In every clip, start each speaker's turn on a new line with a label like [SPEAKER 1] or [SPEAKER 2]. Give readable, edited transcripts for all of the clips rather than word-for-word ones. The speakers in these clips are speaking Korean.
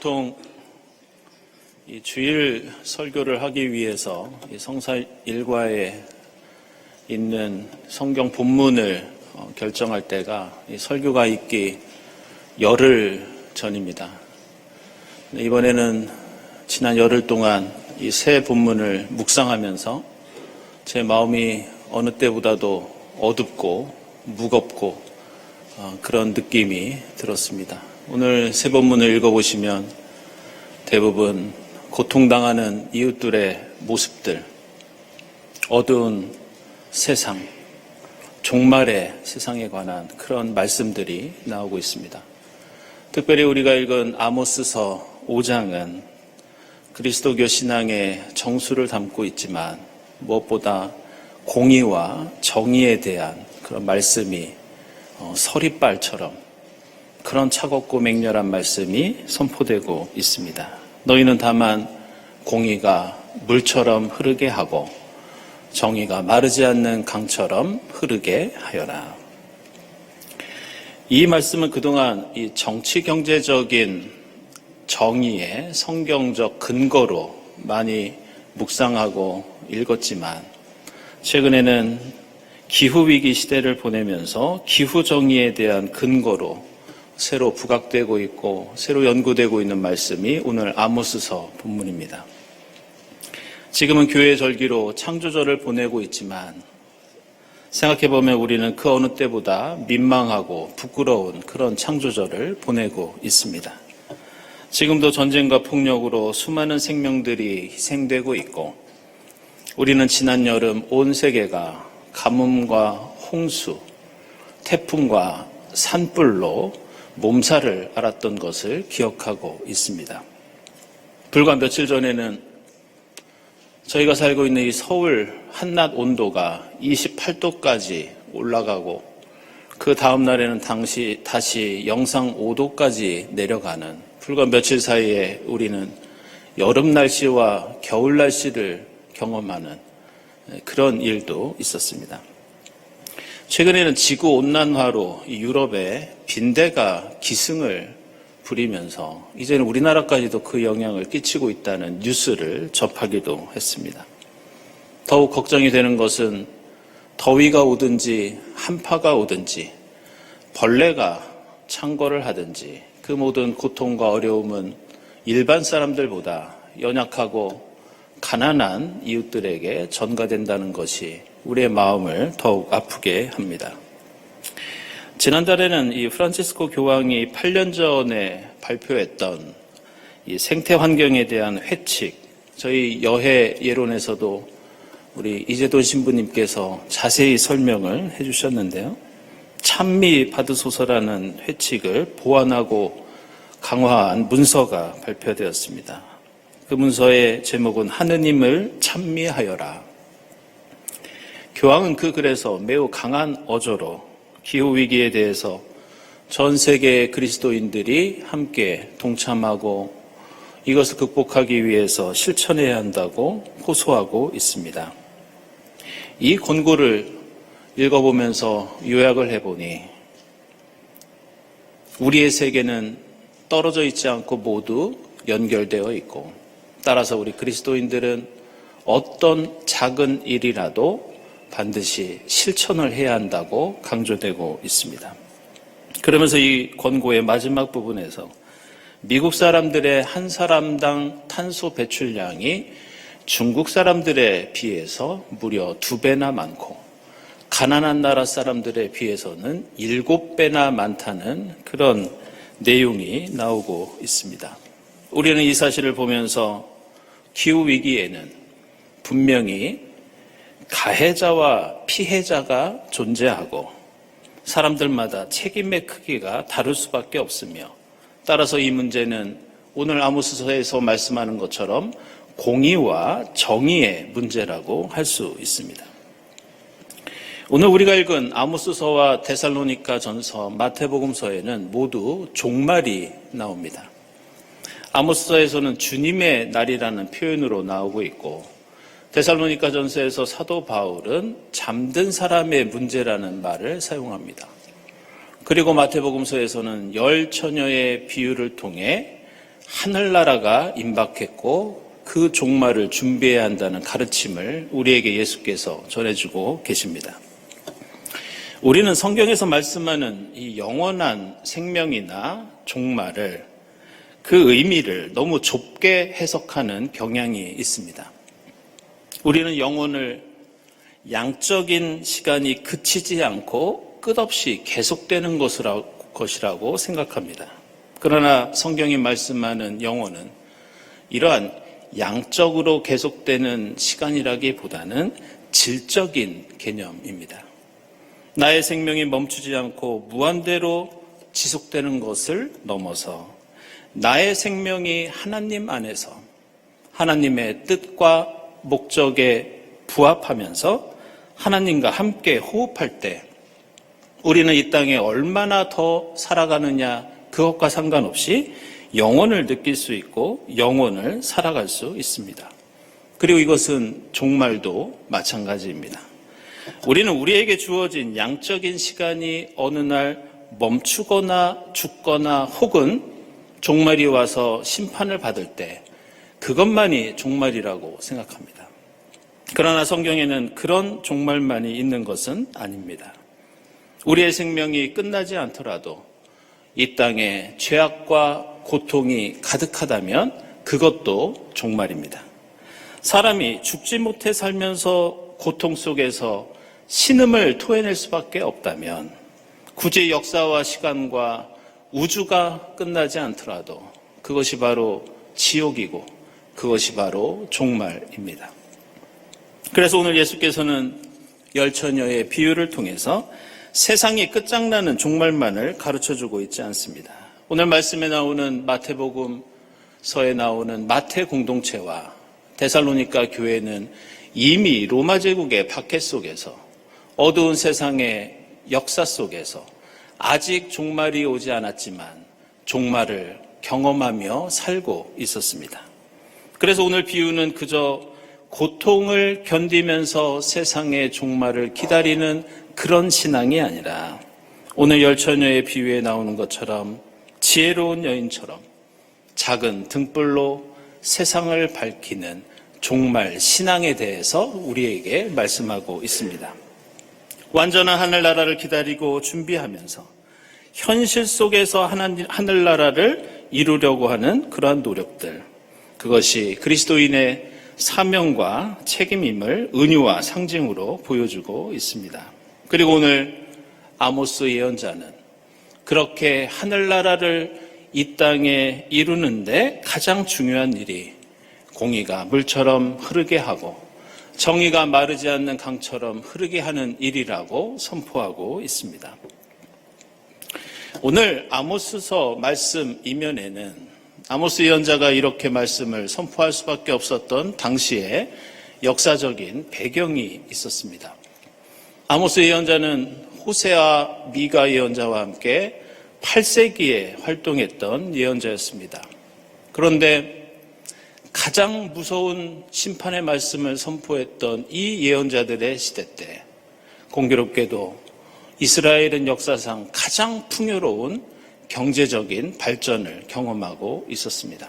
[SPEAKER 1] 보통 이 주일 설교를 하기 위해서 이 성사 일과에 있는 성경 본문을 결정할 때가 이 설교가 있기 열흘 전입니다. 이번에는 지난 열흘 동안 이 새 본문을 묵상하면서 제 마음이 어느 때보다도 어둡고 무겁고 그런 느낌이 들었습니다. 오늘 새 본문을 읽어보시면 대부분 고통당하는 이웃들의 모습들, 어두운 세상, 종말의 세상에 관한 그런 말씀들이 나오고 있습니다. 특별히 우리가 읽은 아모스서 5장은 그리스도교 신앙의 정수를 담고 있지만 무엇보다 공의와 정의에 대한 그런 말씀이 서리빨처럼 그런 차갑고 맹렬한 말씀이 선포되고 있습니다. 너희는 다만 공의가 물처럼 흐르게 하고 정의가 마르지 않는 강처럼 흐르게 하여라. 이 말씀은 그동안 이 정치 경제적인 정의의 성경적 근거로 많이 묵상하고 읽었지만 최근에는 기후위기 시대를 보내면서 기후정의에 대한 근거로 새로 부각되고 있고 새로 연구되고 있는 말씀이 오늘 아모스서 본문입니다. 지금은 교회 절기로 창조절을 보내고 있지만 생각해보면 우리는 그 어느 때보다 민망하고 부끄러운 그런 창조절을 보내고 있습니다. 지금도 전쟁과 폭력으로 수많은 생명들이 희생되고 있고 우리는 지난 여름 온 세계가 가뭄과 홍수, 태풍과 산불로 몸살을 앓았던 것을 기억하고 있습니다. 불과 며칠 전에는 저희가 살고 있는 이 서울 한낮 온도가 28도까지 올라가고 그 다음 날에는 다시 영상 5도까지 내려가는 불과 며칠 사이에 우리는 여름 날씨와 겨울 날씨를 경험하는 그런 일도 있었습니다. 최근에는 지구온난화로 유럽에 빈대가 기승을 부리면서 이제는 우리나라까지도 그 영향을 끼치고 있다는 뉴스를 접하기도 했습니다. 더욱 걱정이 되는 것은 더위가 오든지 한파가 오든지 벌레가 창궐을 하든지 그 모든 고통과 어려움은 일반 사람들보다 연약하고 가난한 이웃들에게 전가된다는 것이 우리의 마음을 더욱 아프게 합니다. 지난달에는 이 프란치스코 교황이 8년 전에 발표했던 이 생태 환경에 대한 회칙, 저희 여해 예론에서도 우리 이재돈 신부님께서 자세히 설명을 해주셨는데요. 찬미 받으소서라는 회칙을 보완하고 강화한 문서가 발표되었습니다. 그 문서의 제목은 하느님을 찬미하여라. 교황은 그 글에서 매우 강한 어조로 기후위기에 대해서 전 세계의 그리스도인들이 함께 동참하고 이것을 극복하기 위해서 실천해야 한다고 호소하고 있습니다. 이 권고를 읽어보면서 요약을 해보니 우리의 세계는 떨어져 있지 않고 모두 연결되어 있고 따라서 우리 그리스도인들은 어떤 작은 일이라도 반드시 실천을 해야 한다고 강조되고 있습니다. 그러면서 이 권고의 마지막 부분에서 미국 사람들의 한 사람당 탄소 배출량이 중국 사람들에 비해서 무려 2배나 많고 가난한 나라 사람들에 비해서는 7배나 많다는 그런 내용이 나오고 있습니다. 우리는 이 사실을 보면서 기후위기에는 분명히 가해자와 피해자가 존재하고 사람들마다 책임의 크기가 다를 수밖에 없으며 따라서 이 문제는 오늘 아모스서에서 말씀하는 것처럼 공의와 정의의 문제라고 할 수 있습니다. 오늘 우리가 읽은 아모스서와 데살로니가 전서, 마태복음서에는 모두 종말이 나옵니다. 아모스서에서는 주님의 날이라는 표현으로 나오고 있고 데살로니가 전서에서 사도 바울은 잠든 사람의 문제라는 말을 사용합니다. 그리고 마태복음서에서는 열 처녀의 비유를 통해 하늘나라가 임박했고 그 종말을 준비해야 한다는 가르침을 우리에게 예수께서 전해주고 계십니다. 우리는 성경에서 말씀하는 이 영원한 생명이나 종말을 그 의미를 너무 좁게 해석하는 경향이 있습니다. 우리는 영혼을 양적인 시간이 그치지 않고 끝없이 계속되는 것이라고 생각합니다. 그러나 성경이 말씀하는 영혼은 이러한 양적으로 계속되는 시간이라기보다는 질적인 개념입니다. 나의 생명이 멈추지 않고 무한대로 지속되는 것을 넘어서 나의 생명이 하나님 안에서 하나님의 뜻과 목적에 부합하면서 하나님과 함께 호흡할 때 우리는 이 땅에 얼마나 더 살아가느냐 그것과 상관없이 영혼을 느낄 수 있고 영혼을 살아갈 수 있습니다. 그리고 이것은 종말도 마찬가지입니다. 우리는 우리에게 주어진 양적인 시간이 어느 날 멈추거나 죽거나 혹은 종말이 와서 심판을 받을 때 그것만이 종말이라고 생각합니다. 그러나 성경에는 그런 종말만이 있는 것은 아닙니다. 우리의 생명이 끝나지 않더라도 이 땅에 죄악과 고통이 가득하다면 그것도 종말입니다. 사람이 죽지 못해 살면서 고통 속에서 신음을 토해낼 수밖에 없다면 굳이 역사와 시간과 우주가 끝나지 않더라도 그것이 바로 지옥이고 그것이 바로 종말입니다. 그래서 오늘 예수께서는 열처녀의 비유를 통해서 세상이 끝장나는 종말만을 가르쳐주고 있지 않습니다. 오늘 말씀에 나오는 마태복음서에 나오는 마태 공동체와 데살로니가 교회는 이미 로마 제국의 박해 속에서 어두운 세상의 역사 속에서 아직 종말이 오지 않았지만 종말을 경험하며 살고 있었습니다. 그래서 오늘 비유는 그저 고통을 견디면서 세상의 종말을 기다리는 그런 신앙이 아니라 오늘 열처녀의 비유에 나오는 것처럼 지혜로운 여인처럼 작은 등불로 세상을 밝히는 종말 신앙에 대해서 우리에게 말씀하고 있습니다. 완전한 하늘나라를 기다리고 준비하면서 현실 속에서 하늘나라를 이루려고 하는 그러한 노력들, 그것이 그리스도인의 사명과 책임임을 은유와 상징으로 보여주고 있습니다. 그리고 오늘 아모스 예언자는 그렇게 하늘나라를 이 땅에 이루는데 가장 중요한 일이 공의가 물처럼 흐르게 하고 정의가 마르지 않는 강처럼 흐르게 하는 일이라고 선포하고 있습니다. 오늘 아모스서 말씀 이면에는 아모스 예언자가 이렇게 말씀을 선포할 수밖에 없었던 당시의 역사적인 배경이 있었습니다. 아모스 예언자는 호세아 미가 예언자와 함께 8세기에 활동했던 예언자였습니다. 그런데 가장 무서운 심판의 말씀을 선포했던 이 예언자들의 시대 때 공교롭게도 이스라엘은 역사상 가장 풍요로운 경제적인 발전을 경험하고 있었습니다.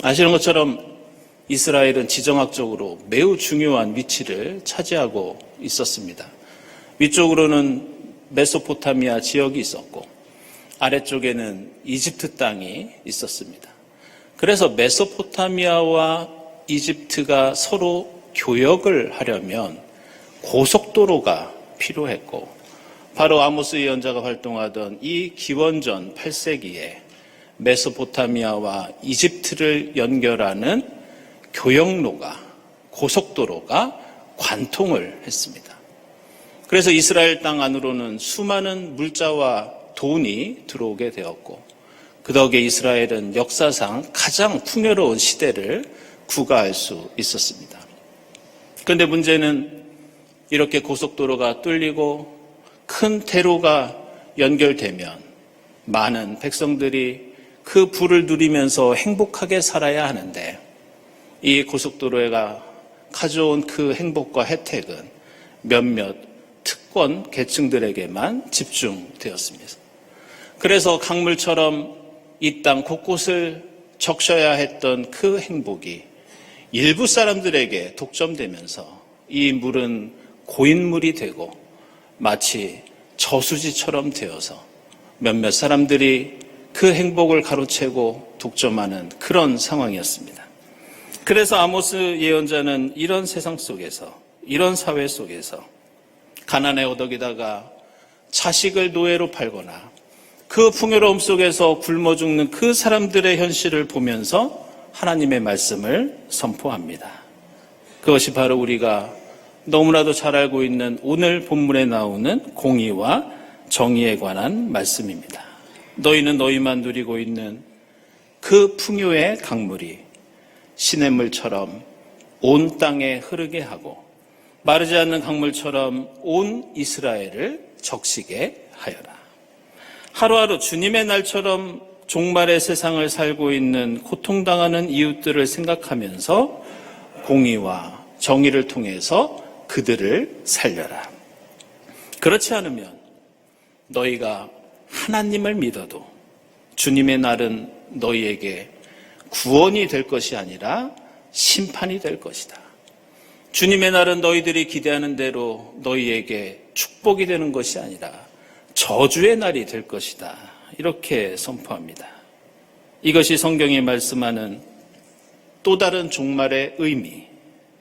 [SPEAKER 1] 아시는 것처럼 이스라엘은 지정학적으로 매우 중요한 위치를 차지하고 있었습니다. 위쪽으로는 메소포타미아 지역이 있었고 아래쪽에는 이집트 땅이 있었습니다. 그래서 메소포타미아와 이집트가 서로 교역을 하려면 고속도로가 필요했고 바로 아모스 예언자가 활동하던 이 기원전 8세기에 메소포타미아와 이집트를 연결하는 교역로가 고속도로가 관통을 했습니다. 그래서 이스라엘 땅 안으로는 수많은 물자와 돈이 들어오게 되었고 그 덕에 이스라엘은 역사상 가장 풍요로운 시대를 구가할 수 있었습니다. 그런데 문제는 이렇게 고속도로가 뚫리고 큰 대로가 연결되면 많은 백성들이 그 부를 누리면서 행복하게 살아야 하는데 이 고속도로가 가져온 그 행복과 혜택은 몇몇 특권 계층들에게만 집중되었습니다. 그래서 강물처럼 이 땅 곳곳을 적셔야 했던 그 행복이 일부 사람들에게 독점되면서 이 물은 고인물이 되고 마치 저수지처럼 되어서 몇몇 사람들이 그 행복을 가로채고 독점하는 그런 상황이었습니다. 그래서 아모스 예언자는 이런 세상 속에서, 이런 사회 속에서 가난에 어덕이다가 자식을 노예로 팔거나 그 풍요로움 속에서 굶어 죽는 그 사람들의 현실을 보면서 하나님의 말씀을 선포합니다. 그것이 바로 우리가 너무나도 잘 알고 있는 오늘 본문에 나오는 공의와 정의에 관한 말씀입니다. 너희는 너희만 누리고 있는 그 풍요의 강물이 시냇물처럼 온 땅에 흐르게 하고 마르지 않는 강물처럼 온 이스라엘을 적시게 하여라. 하루하루 주님의 날처럼 종말의 세상을 살고 있는 고통당하는 이웃들을 생각하면서 공의와 정의를 통해서 그들을 살려라. 그렇지 않으면 너희가 하나님을 믿어도 주님의 날은 너희에게 구원이 될 것이 아니라 심판이 될 것이다. 주님의 날은 너희들이 기대하는 대로 너희에게 축복이 되는 것이 아니라 저주의 날이 될 것이다. 이렇게 선포합니다. 이것이 성경이 말씀하는 또 다른 종말의 의미,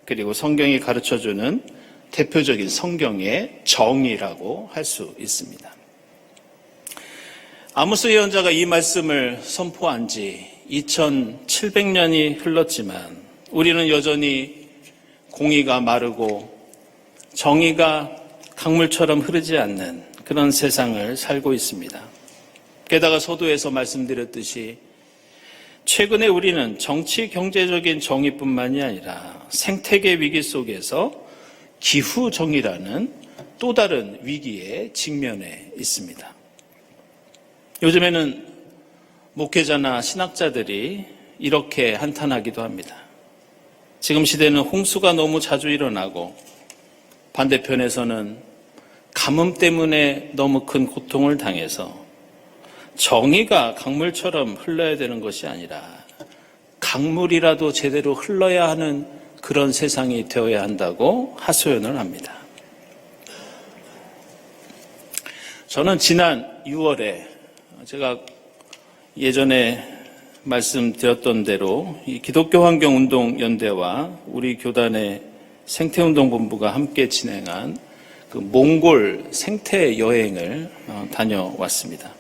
[SPEAKER 1] 그리고 성경이 가르쳐주는 대표적인 성경의 정의라고 할 수 있습니다. 아모스 예언자가 이 말씀을 선포한 지 2700년이 흘렀지만 우리는 여전히 공의가 마르고 정의가 강물처럼 흐르지 않는 그런 세상을 살고 있습니다. 게다가 서두에서 말씀드렸듯이 최근에 우리는 정치 경제적인 정의뿐만이 아니라 생태계 위기 속에서 기후 정의라는 또 다른 위기에 직면해 있습니다. 요즘에는 목회자나 신학자들이 이렇게 한탄하기도 합니다. 지금 시대는 홍수가 너무 자주 일어나고 반대편에서는 가뭄 때문에 너무 큰 고통을 당해서 정의가 강물처럼 흘러야 되는 것이 아니라 강물이라도 제대로 흘러야 하는 그런 세상이 되어야 한다고 하소연을 합니다. 저는 지난 6월에 제가 예전에 말씀드렸던 대로 이 기독교 환경운동연대와 우리 교단의 생태운동본부가 함께 진행한 그 몽골 생태 여행을 다녀왔습니다.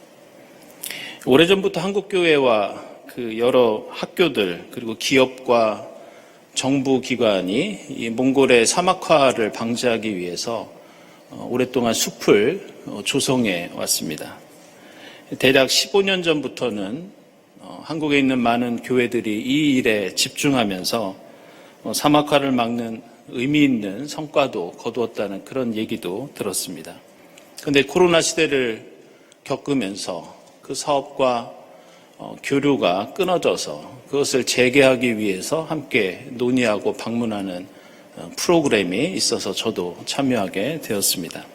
[SPEAKER 1] 오래전부터 한국교회와 그 여러 학교들 그리고 기업과 정부 기관이 이 몽골의 사막화를 방지하기 위해서 오랫동안 숲을 조성해 왔습니다. 대략 15년 전부터는 한국에 있는 많은 교회들이 이 일에 집중하면서 사막화를 막는 의미 있는 성과도 거두었다는 그런 얘기도 들었습니다. 그런데 코로나 시대를 겪으면서 그 사업과 교류가 끊어져서 그것을 재개하기 위해서 함께 논의하고 방문하는 프로그램이 있어서 저도 참여하게 되었습니다.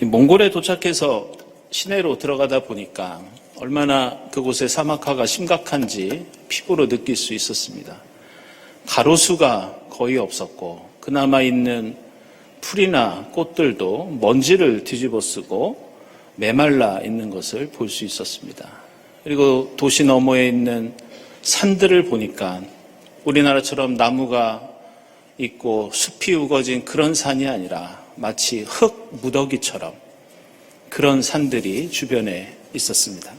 [SPEAKER 1] 몽골에 도착해서 시내로 들어가다 보니까 얼마나 그곳의 사막화가 심각한지 피부로 느낄 수 있었습니다. 가로수가 거의 없었고 그나마 있는 풀이나 꽃들도 먼지를 뒤집어 쓰고 메말라 있는 것을 볼 수 있었습니다. 그리고 도시 너머에 있는 산들을 보니까 우리나라처럼 나무가 있고 숲이 우거진 그런 산이 아니라 마치 흙 무더기처럼 그런 산들이 주변에 있었습니다.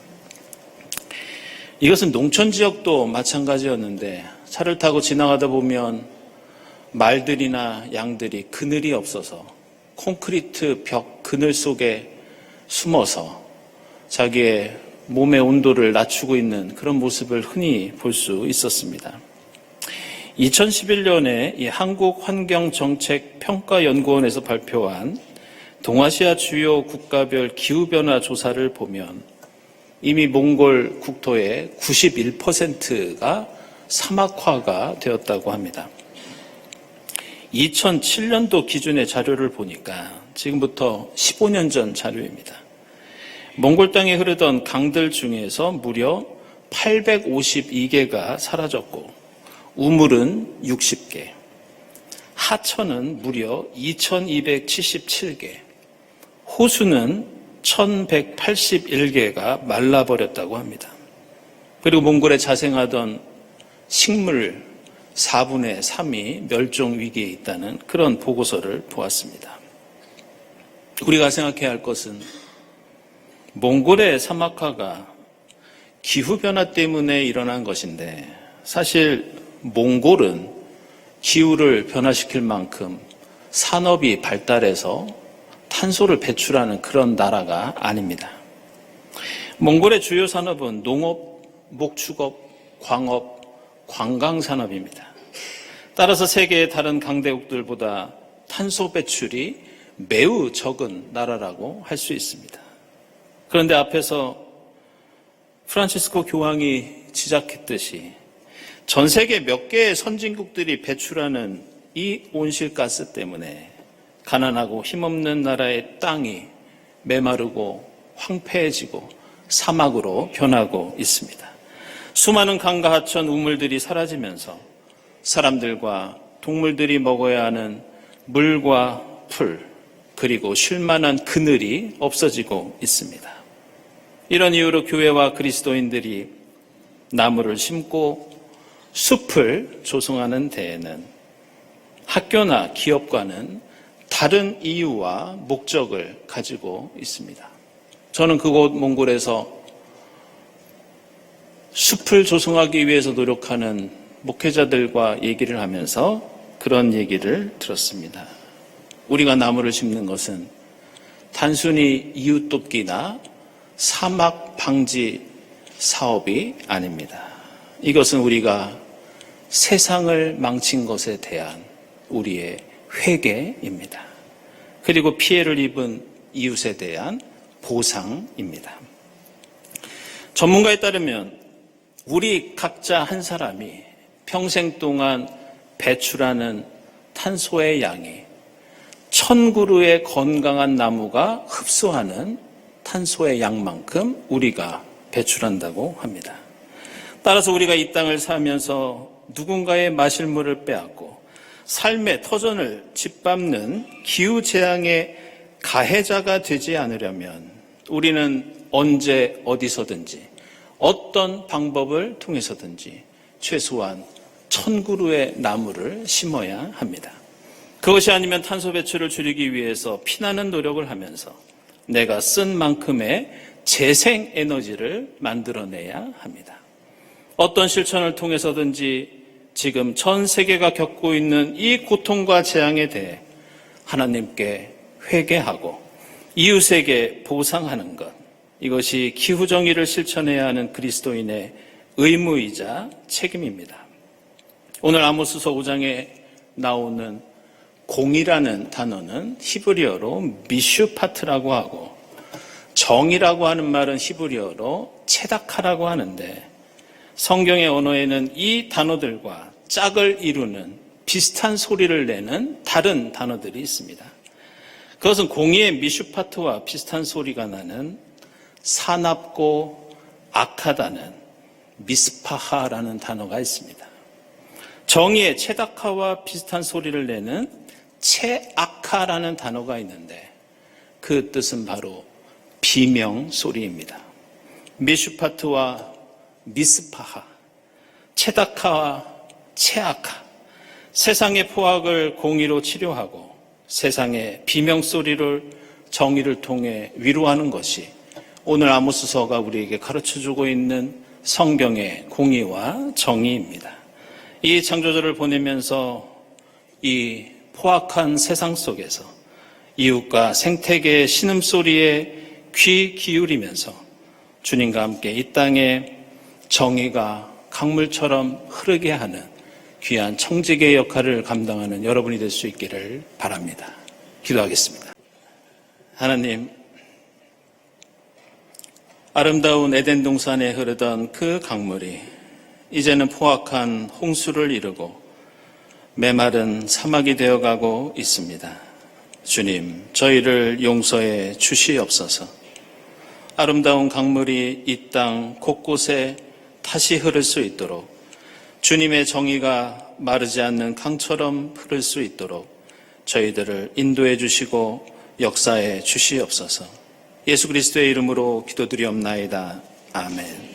[SPEAKER 1] 이것은 농촌 지역도 마찬가지였는데 차를 타고 지나가다 보면 말들이나 양들이 그늘이 없어서 콘크리트 벽 그늘 속에 숨어서 자기의 몸의 온도를 낮추고 있는 그런 모습을 흔히 볼 수 있었습니다. 2011년에 이 한국환경정책평가연구원에서 발표한 동아시아 주요 국가별 기후변화 조사를 보면 이미 몽골 국토의 91%가 사막화가 되었다고 합니다. 2007년도 기준의 자료를 보니까 지금부터 15년 전 자료입니다. 몽골 땅에 흐르던 강들 중에서 무려 852개가 사라졌고 우물은 60개, 하천은 무려 2277개, 호수는 1181개가 말라버렸다고 합니다. 그리고 몽골에 자생하던 식물 4분의 3이 멸종 위기에 있다는 그런 보고서를 보았습니다. 우리가 생각해야 할 것은 몽골의 사막화가 기후변화 때문에 일어난 것인데 사실 몽골은 기후를 변화시킬 만큼 산업이 발달해서 탄소를 배출하는 그런 나라가 아닙니다. 몽골의 주요 산업은 농업, 목축업, 광업, 관광산업입니다. 따라서 세계의 다른 강대국들보다 탄소 배출이 매우 적은 나라라고 할 수 있습니다. 그런데 앞에서 프란치스코 교황이 지적했듯이 전 세계 몇 개의 선진국들이 배출하는 이 온실가스 때문에 가난하고 힘없는 나라의 땅이 메마르고 황폐해지고 사막으로 변하고 있습니다. 수많은 강과 하천, 우물들이 사라지면서 사람들과 동물들이 먹어야 하는 물과 풀, 그리고 쉴 만한 그늘이 없어지고 있습니다. 이런 이유로 교회와 그리스도인들이 나무를 심고 숲을 조성하는 데에는 학교나 기업과는 다른 이유와 목적을 가지고 있습니다. 저는 그곳 몽골에서 숲을 조성하기 위해서 노력하는 목회자들과 얘기를 하면서 그런 얘기를 들었습니다. 우리가 나무를 심는 것은 단순히 이웃 돕기나 사막 방지 사업이 아닙니다. 이것은 우리가 세상을 망친 것에 대한 우리의 회개입니다. 그리고 피해를 입은 이웃에 대한 보상입니다. 전문가에 따르면 우리 각자 한 사람이 평생 동안 배출하는 탄소의 양이 1000그루의 건강한 나무가 흡수하는 탄소의 양만큼 우리가 배출한다고 합니다. 따라서 우리가 이 땅을 살면서 누군가의 마실 물을 빼앗고 삶의 터전을 짓밟는 기후재앙의 가해자가 되지 않으려면 우리는 언제 어디서든지 어떤 방법을 통해서든지 최소한 1000그루의 나무를 심어야 합니다. 그것이 아니면 탄소 배출을 줄이기 위해서 피나는 노력을 하면서 내가 쓴 만큼의 재생 에너지를 만들어내야 합니다. 어떤 실천을 통해서든지 지금 전 세계가 겪고 있는 이 고통과 재앙에 대해 하나님께 회개하고 이웃에게 보상하는 것, 이것이 기후정의를 실천해야 하는 그리스도인의 의무이자 책임입니다. 오늘 아모스서 5장에 나오는 공이라는 단어는 히브리어로 미슈파트라고 하고 정이라고 하는 말은 히브리어로 체다카라고 하는데 성경의 언어에는 이 단어들과 짝을 이루는 비슷한 소리를 내는 다른 단어들이 있습니다. 그것은 공의의 미슈파트와 비슷한 소리가 나는 사납고 악하다는 미스파하라는 단어가 있습니다. 정의의 체다카와 비슷한 소리를 내는 체아카라는 단어가 있는데 그 뜻은 바로 비명 소리입니다. 미슈파트와 미스파하, 체다카와 체아카, 세상의 포악을 공의로 치료하고 세상의 비명소리를 정의를 통해 위로하는 것이 오늘 아모스서가 우리에게 가르쳐주고 있는 성경의 공의와 정의입니다. 이 창조주를 보내면서 이 포악한 세상 속에서 이웃과 생태계의 신음소리에 귀 기울이면서 주님과 함께 이 땅에 정의가 강물처럼 흐르게 하는 귀한 청지기의 역할을 감당하는 여러분이 될 수 있기를 바랍니다. 기도하겠습니다. 하나님, 아름다운 에덴 동산에 흐르던 그 강물이 이제는 포악한 홍수를 이루고 메마른 사막이 되어가고 있습니다. 주님, 저희를 용서해 주시옵소서. 아름다운 강물이 이 땅 곳곳에 다시 흐를 수 있도록, 주님의 정의가 마르지 않는 강처럼 흐를 수 있도록 저희들을 인도해 주시고 역사해 주시옵소서. 예수 그리스도의 이름으로 기도드리옵나이다. 아멘.